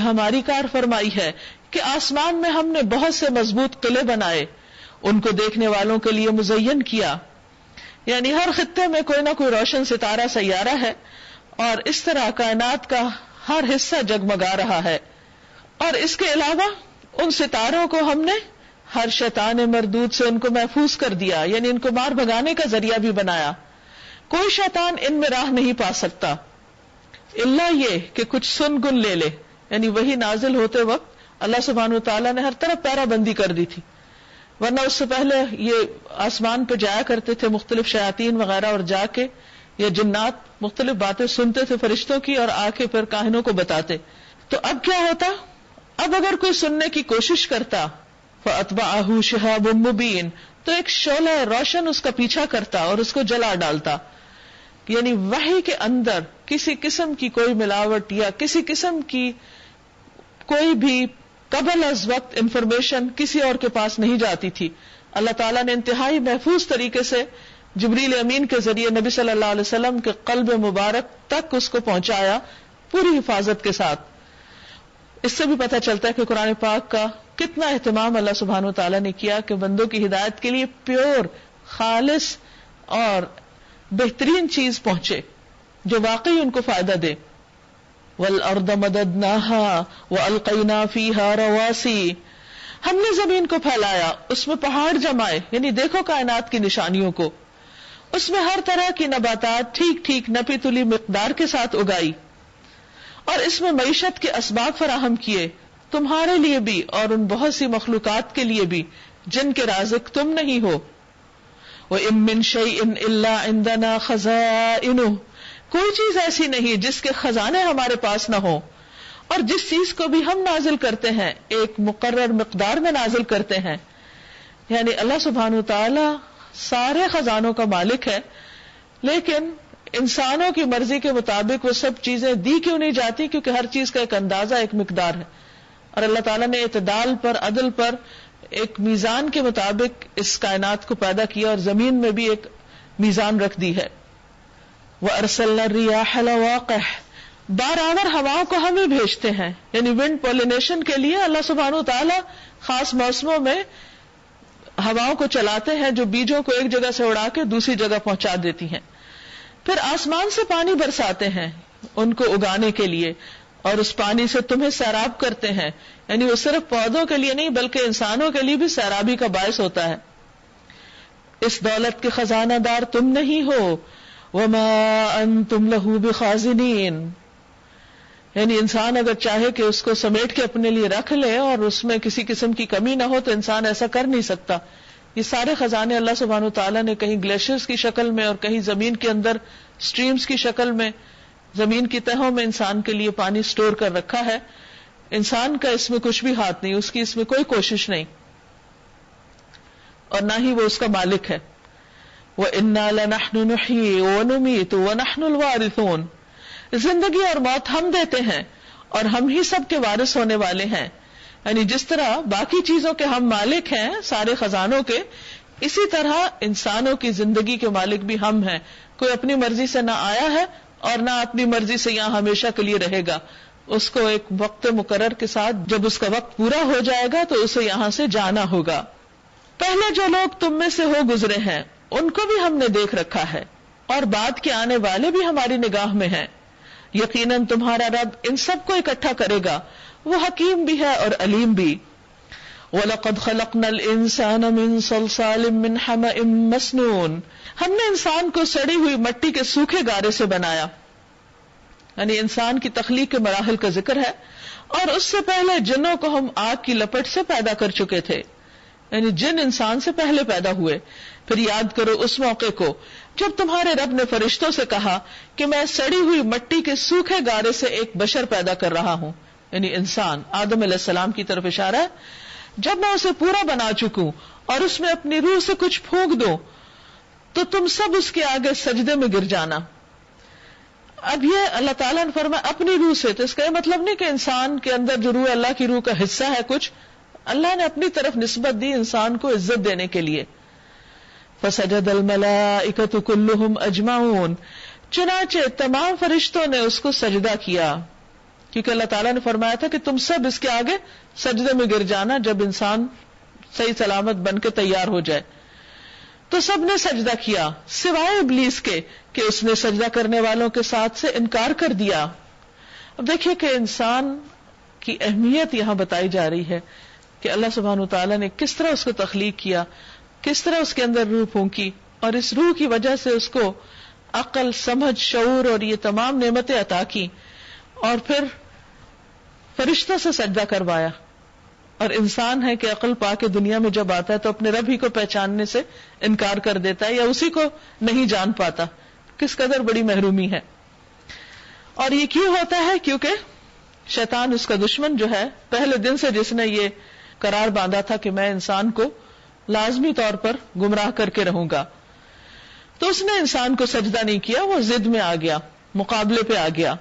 ہماری کار فرمائی ہے کہ آسمان میں ہم نے بہت سے مضبوط قلعے بنائے، ان کو دیکھنے والوں کے لیے مزین کیا. یعنی ہر خطے میں کوئی نہ کوئی روشن ستارہ سیارہ ہے، اور اس طرح کائنات کا ہر حصہ جگمگا رہا ہے. اور اس کے علاوہ ان ستاروں کو ہم نے ہر شیطان مردود سے ان کو محفوظ کر دیا، یعنی ان کو مار بھگانے کا ذریعہ بھی بنایا. کوئی شیطان ان میں راہ نہیں پا سکتا الا یہ کہ کچھ سن گن لے لے. یعنی وہی نازل ہوتے وقت اللہ سبحانہ وتعالیٰ نے ہر طرف پیرا بندی کر دی تھی، ورنہ اس سے پہلے یہ آسمان پہ جایا کرتے تھے مختلف شیاطین وغیرہ، اور جا کے یا جنات مختلف باتیں سنتے تھے فرشتوں کی اور آ کے پھر کاہنوں کو بتاتے. تو اب کیا ہوتا، اب اگر کوئی سننے کی کوشش کرتا فَأَتْبَعَهُ شِهَابٌ مُبِينٌ، تو ایک شعلہ روشن اس کا پیچھا کرتا اور اس کو جلا ڈالتا. یعنی وحی کے اندر کسی قسم کی کوئی ملاوٹ یا کسی قسم کی کوئی بھی قبل از وقت انفارمیشن کسی اور کے پاس نہیں جاتی تھی. اللہ تعالیٰ نے انتہائی محفوظ طریقے سے جبریل امین کے ذریعے نبی صلی اللہ علیہ وسلم کے قلب مبارک تک اس کو پہنچایا پوری حفاظت کے ساتھ. اس سے بھی پتہ چلتا ہے کہ قرآن پاک کا کتنا اہتمام اللہ سبحانہ و تعالیٰ نے کیا کہ بندوں کی ہدایت کے لیے پیور، خالص اور بہترین چیز پہنچے جو واقعی ان کو فائدہ دے. وَالْأَرْضَ مَدَدْنَاهَا وَأَلْقَيْنَا فِيهَا رَوَاسِيَ، ہم نے زمین کو پھیلایا، اس میں پہاڑ جمائے. یعنی دیکھو کائنات کی نشانیوں کو، اس میں ہر طرح کی نباتات ٹھیک ٹھیک نپی تلی مقدار کے ساتھ اگائی، اور اس میں معیشت کے اسباب فراہم کیے تمہارے لیے بھی اور ان بہت سی مخلوقات کے لیے بھی جن کے رازق تم نہیں ہو. وَإِن مِّن شَيْءٍ إِلَّا عِندَنَا خَزَائِنُهُ، کوئی چیز ایسی نہیں جس کے خزانے ہمارے پاس نہ ہو، اور جس چیز کو بھی ہم نازل کرتے ہیں ایک مقرر مقدار میں نازل کرتے ہیں. یعنی اللہ سبحانہ وتعالی سارے خزانوں کا مالک ہے، لیکن انسانوں کی مرضی کے مطابق وہ سب چیزیں دی کیوں نہیں جاتی؟ کیونکہ ہر چیز کا ایک اندازہ، ایک مقدار ہے، اور اللہ تعالیٰ نے اعتدال پر، عدل پر، ایک میزان کے مطابق اس کائنات کو پیدا کیا، اور زمین میں بھی ایک میزان رکھ دی ہے. وَأَرْسَلْنَا الرِّيَاحَ لَوَاقِحَ، بارآور ہواؤں کو ہم ہی بھیجتے ہیں. یعنی ونڈ پولینیشن کے لیے اللہ سبحانہ وتعالیٰ خاص موسموں میں ہواؤں کو چلاتے ہیں جو بیجوں کو ایک جگہ سے اڑا کے دوسری جگہ پہنچا دیتی ہیں. پھر آسمان سے پانی برساتے ہیں ان کو اگانے کے لیے، اور اس پانی سے تمہیں سیراب کرتے ہیں. یعنی وہ صرف پودوں کے لیے نہیں بلکہ انسانوں کے لیے بھی سیرابی کا باعث ہوتا ہے. اس دولت کے خزانہ دار تم نہیں ہو. وما انتم لہ بخازنین، یعنی انسان اگر چاہے کہ اس کو سمیٹ کے اپنے لیے رکھ لے اور اس میں کسی قسم کی کمی نہ ہو تو انسان ایسا کر نہیں سکتا. یہ سارے خزانے اللہ سبحانہ وتعالیٰ نے کہیں گلیشیئرز کی شکل میں اور کہیں زمین کے اندر سٹریمز کی شکل میں، زمین کی تہوں میں انسان کے لیے پانی سٹور کر رکھا ہے. انسان کا اس میں کچھ بھی ہاتھ نہیں، اس کی اس میں کوئی کوشش نہیں، اور نہ ہی وہ اس کا مالک ہے. وَإِنَّا لَنَحْنُ نُحْيِي وَنُمِيتُ وَنَحْنُ الْوَارِثُونَ، زندگی اور موت ہم دیتے ہیں اور ہم ہی سب کے وارث ہونے والے ہیں. یعنی جس طرح باقی چیزوں کے ہم مالک ہیں، سارے خزانوں کے، اسی طرح انسانوں کی زندگی کے مالک بھی ہم ہیں. کوئی اپنی مرضی سے نہ آیا ہے اور نہ اپنی مرضی سے یہاں ہمیشہ کے لیے رہے گا. اس کو ایک وقت مقرر کے ساتھ جب اس کا وقت پورا ہو جائے گا تو اسے یہاں سے جانا ہوگا. پہلے جو لوگ تم میں سے ہو گزرے ہیں ان کو بھی ہم نے دیکھ رکھا ہے، اور بعد کے آنے والے بھی ہماری نگاہ میں ہیں. یقیناً تمہارا رب ان سب کو اکٹھا کرے گا، وہ حکیم بھی ہے اور علیم بھی. وَلَقَدْ خَلَقْنَا الْإِنسَانَ مِنْ صَلْصَالٍ مِّنْ حَمَإٍ مَّسْنُونٍ، ہم نے انسان کو سڑی ہوئی مٹی کے سوکھے گارے سے بنایا. یعنی انسان کی تخلیق کے مراحل کا ذکر ہے، اور اس سے پہلے جنوں کو ہم آگ کی لپٹ سے پیدا کر چکے تھے. یعنی جن انسان سے پہلے پیدا ہوئے. پھر یاد کرو اس موقع کو جب تمہارے رب نے فرشتوں سے کہا کہ میں سڑی ہوئی مٹی کے سوکھے گارے سے ایک بشر پیدا کر رہا ہوں، یعنی انسان آدم علیہ السلام کی طرف اشارہ ہے. جب میں اسے پورا بنا چکوں اور اس میں اپنی روح سے کچھ پھونک دوں تو تم سب اس کے آگے سجدے میں گر جانا. اب یہ اللہ تعالیٰ نے فرمایا اپنی روح سے، تو اس کا یہ مطلب نہیں کہ انسان کے اندر جو روح اللہ کی روح کا حصہ ہے کچھ، اللہ نے اپنی طرف نسبت دی انسان کو عزت دینے کے لیے. فسجد الملائکۃ کلہم اجمعون، چنانچہ تمام فرشتوں نے اس کو سجدہ کیا. کیونکہ اللہ تعالیٰ نے فرمایا تھا کہ تم سب اس کے آگے سجدے میں گر جانا جب انسان صحیح سلامت بن کے تیار ہو جائے. تو سب نے سجدہ کیا سوائے ابلیس کے کہ اس نے سجدہ کرنے والوں کے ساتھ سے انکار کر دیا. اب دیکھیے کہ انسان کی اہمیت یہاں بتائی جا رہی ہے کہ اللہ سبحانہ وتعالیٰ نے کس طرح اس کو تخلیق کیا، کس طرح اس کے اندر روح پھونکی، اور اس روح کی وجہ سے اس کو عقل، سمجھ، شعور اور یہ تمام نعمتیں عطا کی، اور پھر فرشتوں سے سجدہ کروایا. اور انسان ہے کہ عقل پا کے دنیا میں جب آتا ہے تو اپنے رب ہی کو پہچاننے سے انکار کر دیتا ہے یا اسی کو نہیں جان پاتا. کس قدر بڑی محرومی ہے. اور یہ کیوں ہوتا ہے؟ کیونکہ شیطان اس کا دشمن جو ہے پہلے دن سے جس نے یہ قرار باندھا تھا کہ میں انسان کو لازمی طور پر گمراہ کر کے رہوں گا، تو اس نے انسان کو سجدہ نہیں کیا، وہ ضد میں آ گیا، مقابلے پہ آ گیا.